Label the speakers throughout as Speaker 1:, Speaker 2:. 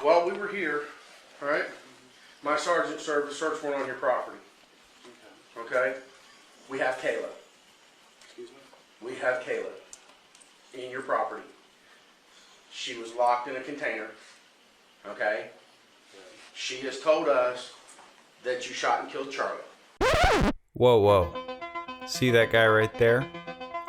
Speaker 1: while we were here, all right, my sergeant served a search warrant on your property. Okay? We have Kayla.
Speaker 2: Excuse me?
Speaker 1: We have Kayla in your property. She was locked in a container. Okay? She has told us that you shot and killed Charlie.
Speaker 3: Whoa. See that guy right there?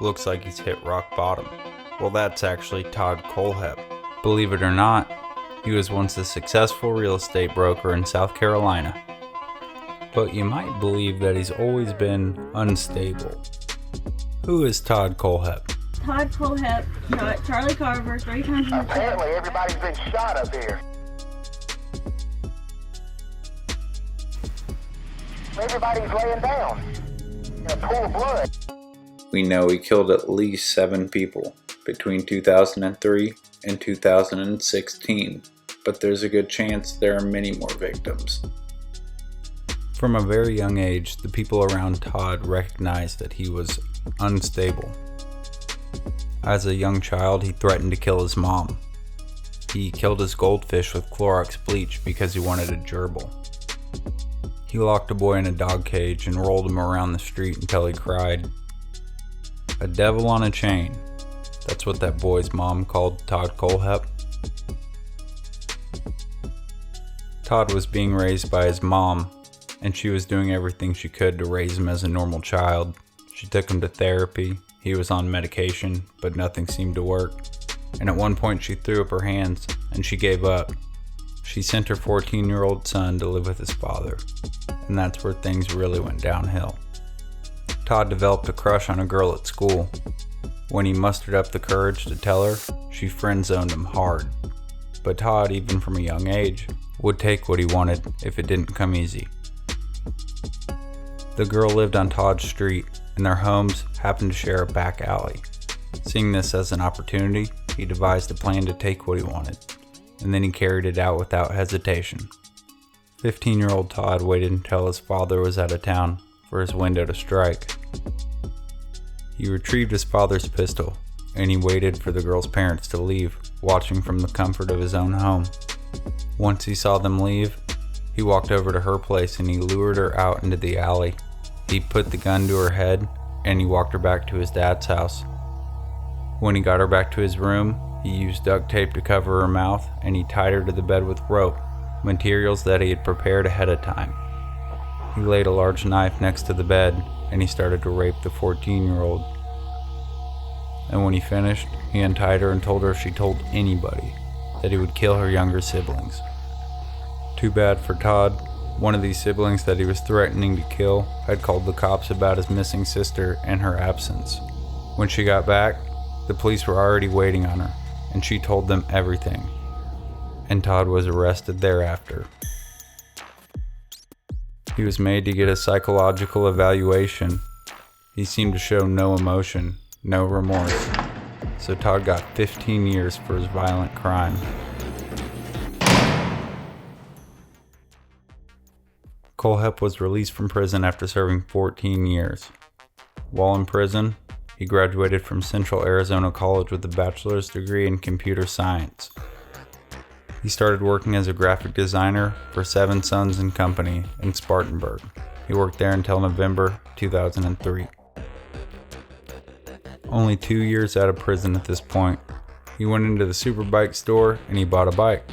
Speaker 3: Looks like he's hit rock bottom. Well, that's actually Todd Kohlhepp. Believe it or not, he was once a successful real estate broker in South Carolina. But you might believe that he's always been unstable. Who is Todd Kohlhepp?
Speaker 4: Todd Kohlhepp shot Charlie Carver 3 times in the chest.
Speaker 5: Apparently everybody's been shot up here. Everybody's laying down in a pool of blood.
Speaker 3: We know he killed at least 7 people between 2003 and 2016, but there's a good chance there are many more victims. From a very young age, the people around Todd recognized that he was unstable. As a young child, he threatened to kill his mom. He killed his goldfish with Clorox bleach because he wanted a gerbil. He locked a boy in a dog cage and rolled him around the street until he cried. A devil on a chain. That's what that boy's mom called Todd Kohlhepp. Todd was being raised by his mom, and she was doing everything she could to raise him as a normal child. She took him to therapy. He was on medication, but nothing seemed to work. And at one point she threw up her hands and she gave up. She sent her 14-year-old son to live with his father. And that's where things really went downhill. Todd developed a crush on a girl at school. When he mustered up the courage to tell her, she friend-zoned him hard. But Todd, even from a young age, would take what he wanted if it didn't come easy. The girl lived on Todd's street, and their homes happened to share a back alley. Seeing this as an opportunity, he devised a plan to take what he wanted, and then he carried it out without hesitation. 15-year-old Todd waited until his father was out of town for his window to strike. He retrieved his father's pistol, and he waited for the girl's parents to leave, watching from the comfort of his own home. Once he saw them leave, he walked over to her place and he lured her out into the alley. He put the gun to her head and he walked her back to his dad's house. When he got her back to his room, he used duct tape to cover her mouth and he tied her to the bed with rope, materials that he had prepared ahead of time. He laid a large knife next to the bed and he started to rape the 14-year-old. And when he finished, he untied her and told her if she told anybody that he would kill her younger siblings. Too bad for Todd, one of these siblings that he was threatening to kill had called the cops about his missing sister and her absence. When she got back, the police were already waiting on her, and she told them everything. And Todd was arrested thereafter. He was made to get a psychological evaluation. He seemed to show no emotion, no remorse. So Todd got 15 years for his violent crime. Kohlhepp was released from prison after serving 14 years. While in prison, he graduated from Central Arizona College with a bachelor's degree in computer science. He started working as a graphic designer for Seven Sons and Company in Spartanburg. He worked there until November 2003. Only 2 years out of prison at this point, he went into the Superbike store and he bought a bike.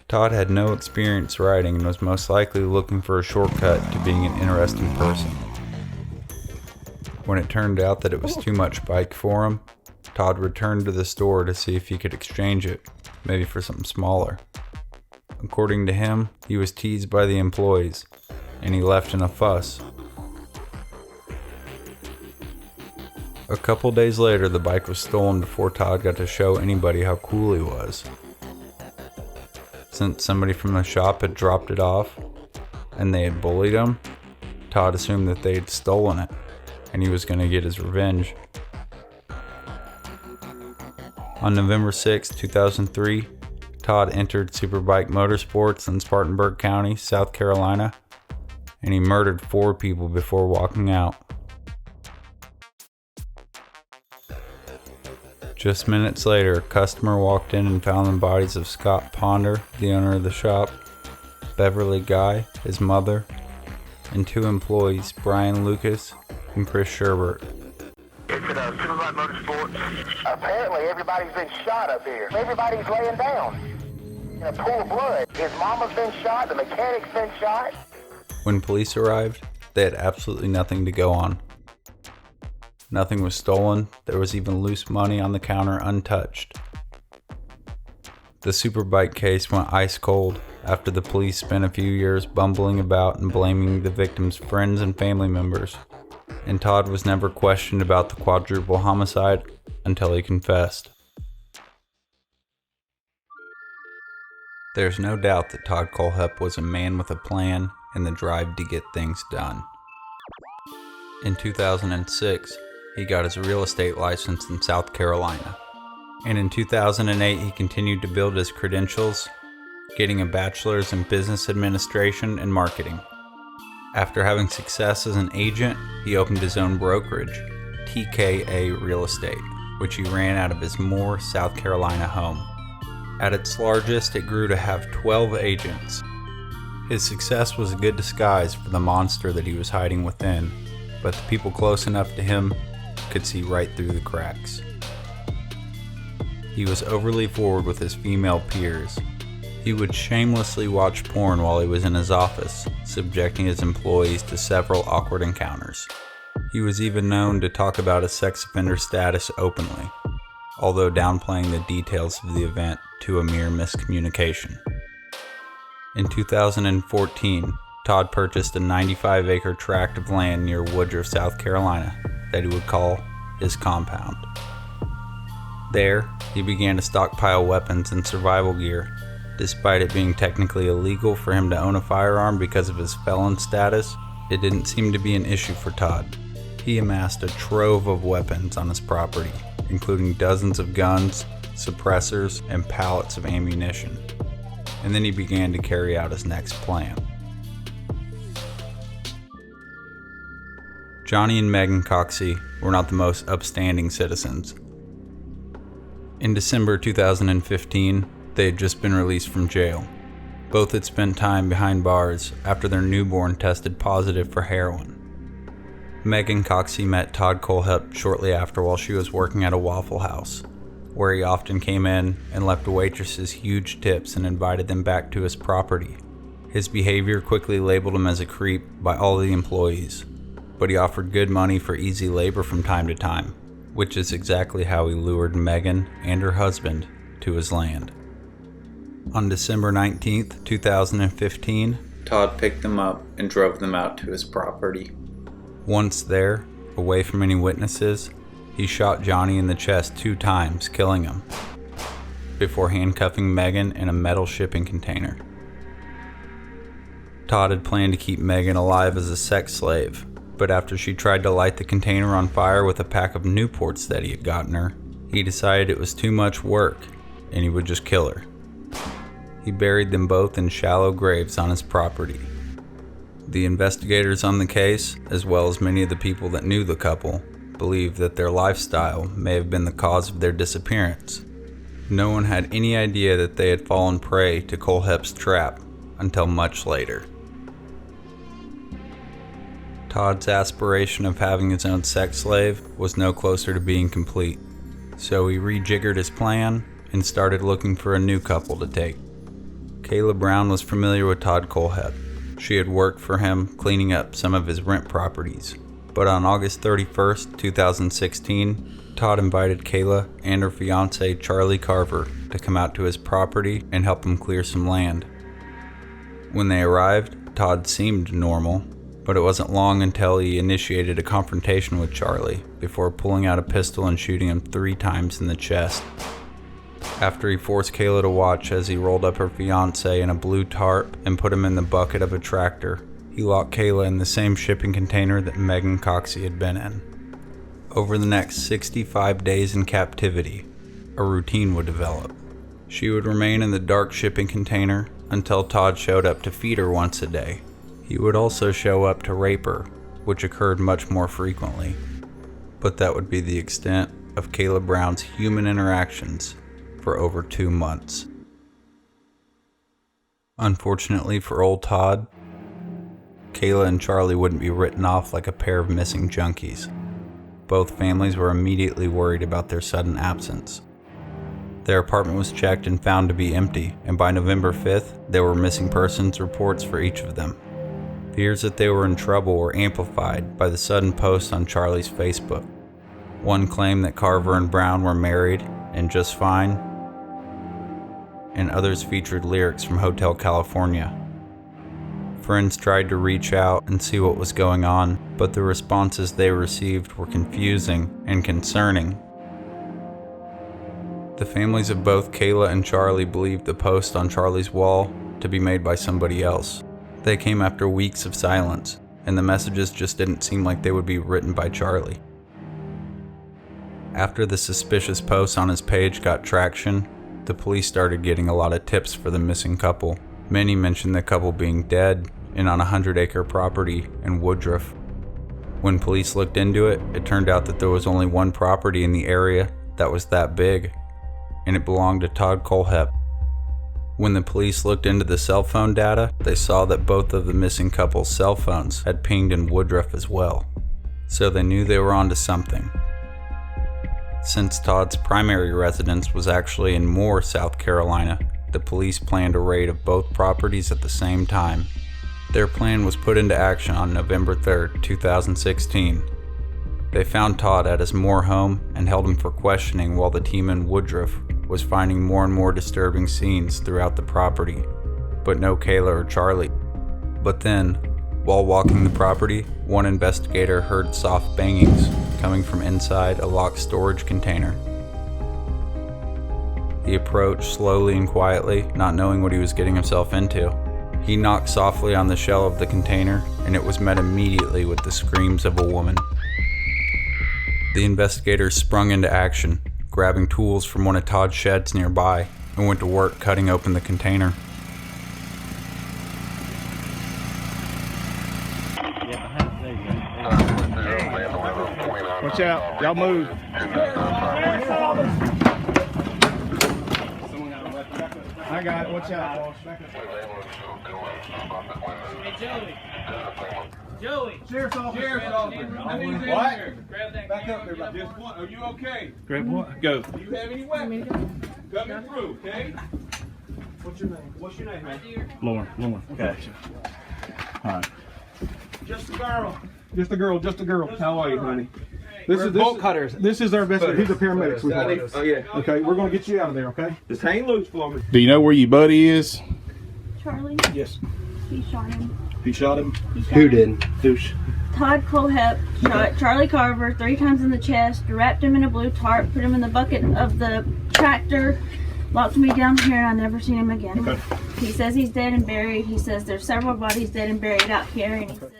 Speaker 3: Todd had no experience riding and was most likely looking for a shortcut to being an interesting person. When it turned out that it was too much bike for him, Todd returned to the store to see if he could exchange it, maybe for something smaller. According to him, he was teased by the employees, and he left in a fuss. A couple days later, the bike was stolen before Todd got to show anybody how cool he was. Since somebody from the shop had dropped it off, and they had bullied him, Todd assumed that they had stolen it, and he was going to get his revenge. On November 6, 2003, Todd entered Superbike Motorsports in Spartanburg County, South Carolina, and he murdered 4 people before walking out. Just minutes later, a customer walked in and found the bodies of Scott Ponder, the owner of the shop, Beverly Guy, his mother, and 2 employees, Brian Lucas and Chris Sherbert.
Speaker 5: Supervised Motorsports. Apparently everybody's been shot up here. Everybody's laying down in a pool of blood. His mama's been shot, the mechanic's been shot.
Speaker 3: When police arrived, they had absolutely nothing to go on. Nothing was stolen. There was even loose money on the counter untouched. The Superbike case went ice cold after the police spent a few years bumbling about and blaming the victim's friends and family members. And Todd was never questioned about the quadruple homicide until he confessed. There's no doubt that Todd Kohlhepp was a man with a plan and the drive to get things done. In 2006, he got his real estate license in South Carolina. And in 2008, he continued to build his credentials, getting a bachelor's in business administration and marketing. After having success as an agent, he opened his own brokerage, TKA Real Estate, which he ran out of his Moore, South Carolina home. At its largest, it grew to have 12 agents. His success was a good disguise for the monster that he was hiding within, but the people close enough to him could see right through the cracks. He was overly forward with his female peers. He would shamelessly watch porn while he was in his office, subjecting his employees to several awkward encounters. He was even known to talk about his sex offender status openly, although downplaying the details of the event to a mere miscommunication. In 2014, Todd purchased a 95-acre tract of land near Woodruff, South Carolina, that he would call his compound. There, he began to stockpile weapons and survival gear. Despite it being technically illegal for him to own a firearm because of his felon status, it didn't seem to be an issue for Todd. He amassed a trove of weapons on his property, including dozens of guns, suppressors, and pallets of ammunition. And then he began to carry out his next plan. Johnny and Megan Coxey were not the most upstanding citizens. In December 2015, they had just been released from jail. Both had spent time behind bars after their newborn tested positive for heroin. Megan Coxey met Todd Kohlhepp shortly after while she was working at a Waffle House, where he often came in and left waitresses huge tips and invited them back to his property. His behavior quickly labeled him as a creep by all the employees, but he offered good money for easy labor from time to time, which is exactly how he lured Megan and her husband to his land. On December 19th, 2015, Todd picked them up and drove them out to his property. Once there, away from any witnesses, he shot Johnny in the chest 2 times, killing him, before handcuffing Megan in a metal shipping container. Todd had planned to keep Megan alive as a sex slave, but after she tried to light the container on fire with a pack of Newports that he had gotten her, he decided it was too much work and he would just kill her. He buried them both in shallow graves on his property. The investigators on the case, as well as many of the people that knew the couple, believed that their lifestyle may have been the cause of their disappearance. No one had any idea that they had fallen prey to Kohlhepp's trap until much later. Todd's aspiration of having his own sex slave was no closer to being complete, so he rejiggered his plan and started looking for a new couple to take. Kayla Brown was familiar with Todd Kohlhepp. She had worked for him cleaning up some of his rent properties. But on August 31st, 2016, Todd invited Kayla and her fiancé Charlie Carver to come out to his property and help him clear some land. When they arrived, Todd seemed normal, but it wasn't long until he initiated a confrontation with Charlie before pulling out a pistol and shooting him 3 times in the chest. After he forced Kayla to watch as he rolled up her fiancé in a blue tarp and put him in the bucket of a tractor, he locked Kayla in the same shipping container that Megan Coxey had been in. Over the next 65 days in captivity, a routine would develop. She would remain in the dark shipping container until Todd showed up to feed her once a day. He would also show up to rape her, which occurred much more frequently. But that would be the extent of Kayla Brown's human interactions for over 2 months. Unfortunately for old Todd, Kayla and Charlie wouldn't be written off like a pair of missing junkies. Both families were immediately worried about their sudden absence. Their apartment was checked and found to be empty, and by November 5th, there were missing persons reports for each of them. Fears that they were in trouble were amplified by the sudden post on Charlie's Facebook. One claimed that Carver and Brown were married and just fine, and others featured lyrics from Hotel California. Friends tried to reach out and see what was going on, but the responses they received were confusing and concerning. The families of both Kayla and Charlie believed the post on Charlie's wall to be made by somebody else. They came after weeks of silence, and the messages just didn't seem like they would be written by Charlie. After the suspicious posts on his page got traction, the police started getting a lot of tips for the missing couple. Many mentioned the couple being dead and on a 100-acre property in Woodruff. When police looked into it, it turned out that there was only one property in the area that was that big, and it belonged to Todd Kohlhepp. When the police looked into the cell phone data, they saw that both of the missing couple's cell phones had pinged in Woodruff as well, so they knew they were onto something. Since Todd's primary residence was actually in Moore, South Carolina, the police planned a raid of both properties at the same time. Their plan was put into action on November 3rd, 2016. They found Todd at his Moore home and held him for questioning while the team in Woodruff was finding more and more disturbing scenes throughout the property, but no Kayla or Charlie. But then, while walking the property, one investigator heard soft bangings coming from inside a locked storage container. He approached slowly and quietly, not knowing what he was getting himself into. He knocked softly on the shell of the container, and it was met immediately with the screams of a woman. The investigators sprung into action, grabbing tools from one of Todd's sheds nearby, and went to work cutting open the container.
Speaker 2: Watch out, y'all move. I got it, watch out, boss.
Speaker 6: Hey, Joey.
Speaker 2: Sheriff's officer. What? Back up there.
Speaker 6: Just one. Are you okay?
Speaker 2: Grab what? Go.
Speaker 6: Do you have any weapons? Coming through, okay?
Speaker 2: What's your name?
Speaker 6: What's your name, man?
Speaker 2: Lauren. Okay. All right.
Speaker 6: Just a girl.
Speaker 2: Just a girl. How are you, honey?
Speaker 6: We're bolt cutters.
Speaker 2: This is our investigator. He's a paramedic.
Speaker 6: Oh, yeah.
Speaker 2: Okay, we're gonna get you out of there, okay?
Speaker 6: Just hang loose for me.
Speaker 7: Do you know where your buddy is?
Speaker 4: Charlie,
Speaker 2: Yes.
Speaker 4: he shot him.
Speaker 2: He shot him?
Speaker 7: Who did?
Speaker 2: Douche.
Speaker 4: Todd Kohlhepp shot Charlie Carver 3 times in the chest, wrapped him in a blue tarp, put him in the bucket of the tractor, locked me down here, and I never seen him again.
Speaker 2: Okay.
Speaker 4: He says he's dead and buried. He says there's several bodies dead and buried out here, and he says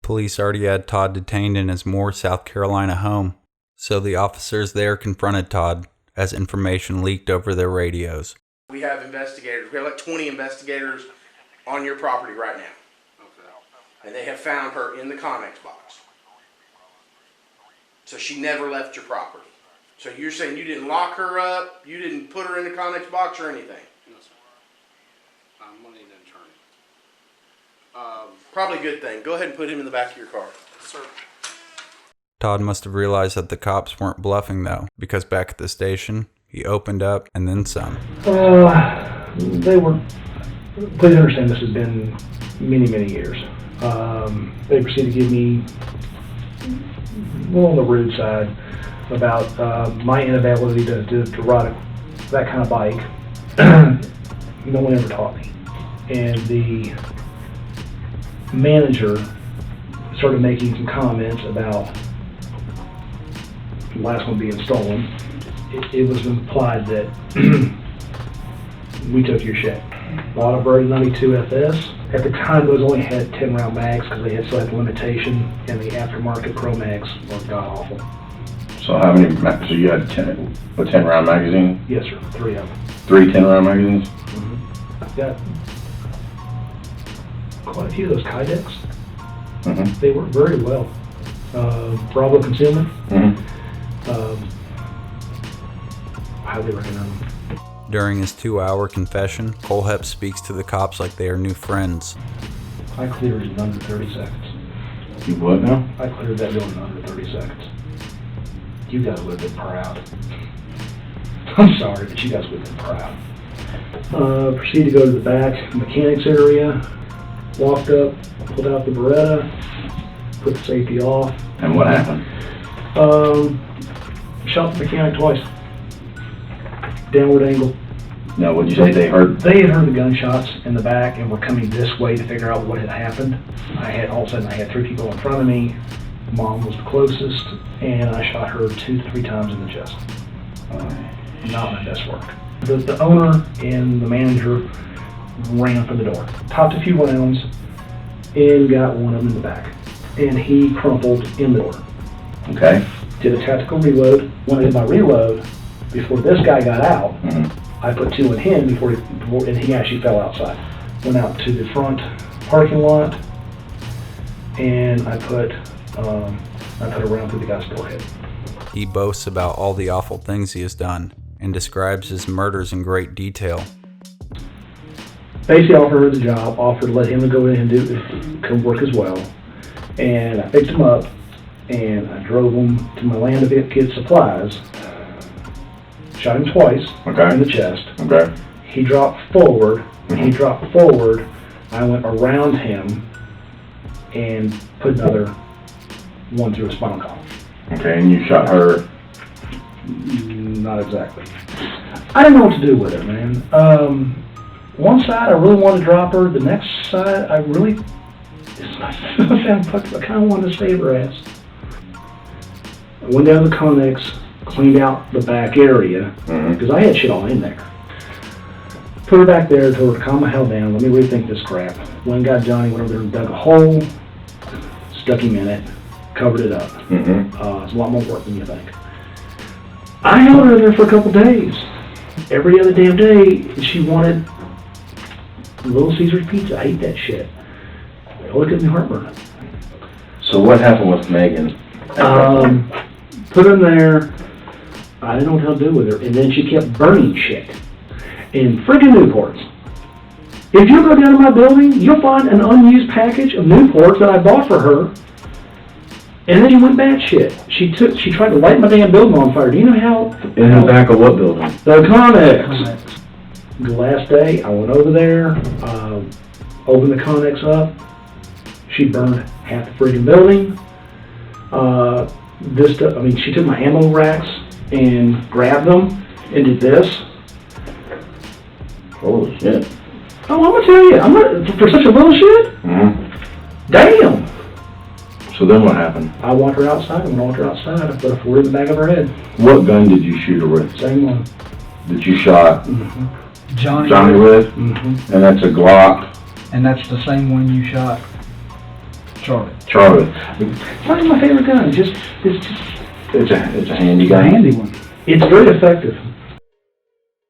Speaker 3: Police already had Todd detained in his Moore, South Carolina home, so the officers there confronted Todd as information leaked over their radios.
Speaker 1: We have investigators. We have like 20 investigators on your property right now. And they have found her in the Connex box. So she never left your property. So you're saying you didn't lock her up, you didn't put her in the Connex box or anything?
Speaker 8: No, sir. I'm gonna need an attorney.
Speaker 1: Probably a good thing. Go ahead and put him in the back of your car.
Speaker 8: Sir.
Speaker 3: Todd must have realized that the cops weren't bluffing though, because back at the station, he opened up and then some.
Speaker 9: They were, please understand this has been many years. They proceeded to give me, well, on the rude side, about my inability to ride that kind of bike. No one ever taught me. And the manager started making some comments about the last one being stolen. It was implied that we took your shit. Bought a Bird 92 FS. At the time, those only had 10-round mags because they had select limitation, and the aftermarket Pro Mags were god awful.
Speaker 7: So how many? So you had a 10-round magazine?
Speaker 9: Yes, sir. 3 of them.
Speaker 7: 3 10-round magazines?
Speaker 9: I've got quite a few of those Kydex.
Speaker 7: Mm-hmm.
Speaker 9: They work very well. Bravo Concealment.
Speaker 7: Mm-hmm.
Speaker 9: highly recommend them.
Speaker 3: During his 2-hour confession, Kohlhepp speaks to the cops like they are new friends.
Speaker 9: I cleared it in under 30 seconds.
Speaker 7: You what now?
Speaker 9: I cleared that building in under 30 seconds. You guys would have been proud. I'm sorry, but you guys would have been proud. Proceeded to go to the back mechanics area, walked up, pulled out the Beretta, put the safety off.
Speaker 7: And what happened?
Speaker 9: Shot the mechanic twice. Downward angle.
Speaker 7: No, what'd you say they heard?
Speaker 9: They had heard the gunshots in the back and were coming this way to figure out what had happened. All of a sudden I had 3 people in front of me. Mom was the closest, and I shot her 2 to 3 times in the chest. Not my best work. The owner and the manager ran for the door. Popped a few rounds and got one of them in the back. And he crumpled in the door.
Speaker 7: Okay.
Speaker 9: Did a tactical reload. When I did my reload, before this guy got out, I put 2 in him and he actually fell outside. Went out to the front parking lot, and I put a round through the guy's forehead.
Speaker 3: He boasts about all the awful things he has done and describes his murders in great detail.
Speaker 9: Basically offered her the job, offered to let him go in and come work as well. And I picked him up and I drove him to my land to get supplies. Shot him twice in the chest.
Speaker 7: Okay.
Speaker 9: He dropped forward. When he dropped forward, I went around him and put another one through his spinal column.
Speaker 7: Okay, and you shot her?
Speaker 9: Not exactly. I didn't know what to do with her, man. One side, I really wanted to drop her. The next side, I really, I kind of wanted to save her ass. I went down to the Connex, cleaned out the back area, because I had shit all in there. Put her back there, told her to calm the hell down, let me rethink this crap. Went and got Johnny, went over there and dug a hole, stuck him in it, covered it up. It's a lot more work than you think. I held her there for a couple days. Every other damn day, she wanted Little Caesar's pizza. I hate that shit. Look at me heartburn.
Speaker 7: So what happened with Megan?
Speaker 9: Put her in there. I didn't know what to do with her. And then she kept burning shit in friggin' Newports. If you go down to my building, you'll find an unused package of Newports that I bought for her. And then she went batshit. She tried to light my damn building on fire. Do you know how?
Speaker 7: In the back of what building?
Speaker 9: The Connex. The last day, I went over there, opened the Connex up. She burned half the friggin' building. She took my ammo racks and grabbed them and did this.
Speaker 7: Holy shit.
Speaker 9: Oh, I'm gonna tell you, I'm not for such a little shit. Damn.
Speaker 7: So then what happened?
Speaker 9: I walked her outside. When I walked her outside, I put a 40 in the back of her head.
Speaker 7: What gun did you shoot her with?
Speaker 9: Same one.
Speaker 7: That you shot
Speaker 2: Johnny
Speaker 7: with? And that's a Glock?
Speaker 2: And that's the same one you shot Charlie.
Speaker 9: It's not my favorite gun. It's
Speaker 7: a handy gun.
Speaker 2: A handy one.
Speaker 9: It's very effective.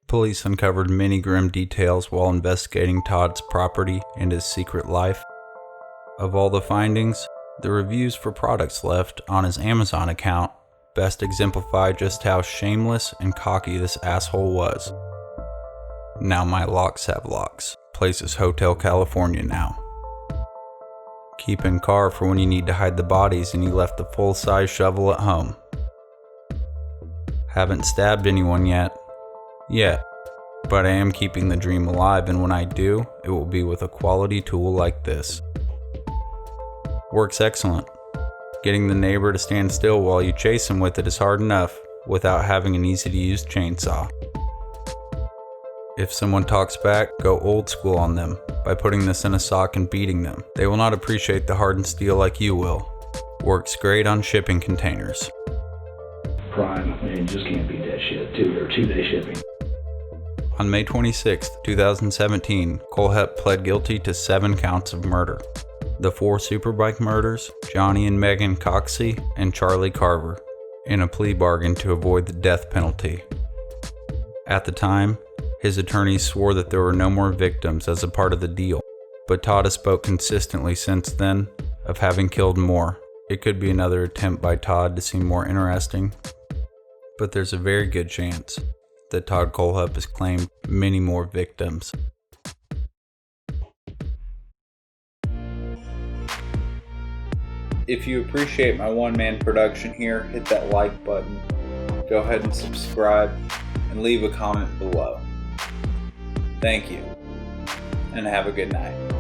Speaker 3: Police uncovered many grim details while investigating Todd's property and his secret life. Of all the findings, the reviews for products left on his Amazon account best exemplify just how shameless and cocky this asshole was. Now my locks have locks. Place is Hotel California now. Keep in car for when you need to hide the bodies and you left the full-size shovel at home. Haven't stabbed anyone yet. But I am keeping the dream alive, and when I do, it will be with a quality tool like this. Works excellent. Getting the neighbor to stand still while you chase him with it is hard enough without having an easy-to-use chainsaw. If someone talks back, go old school on them by putting this in a sock and beating them. They will not appreciate the hardened steel like you will. Works great on shipping containers.
Speaker 9: Prime, man, just can't beat that shit. 2-day shipping.
Speaker 3: On May 26, 2017, Kohlhepp pled guilty to 7 counts of murder. The 4 Superbike murders, Johnny and Megan Coxey and Charlie Carver, in a plea bargain to avoid the death penalty. At the time, his attorneys swore that there were no more victims as a part of the deal, but Todd has spoke consistently since then of having killed more. It could be another attempt by Todd to seem more interesting, but there's a very good chance that Todd Kohlhepp has claimed many more victims. If you appreciate my one-man production here, hit that like button, go ahead and subscribe, and leave a comment below. Thank you, and have a good night.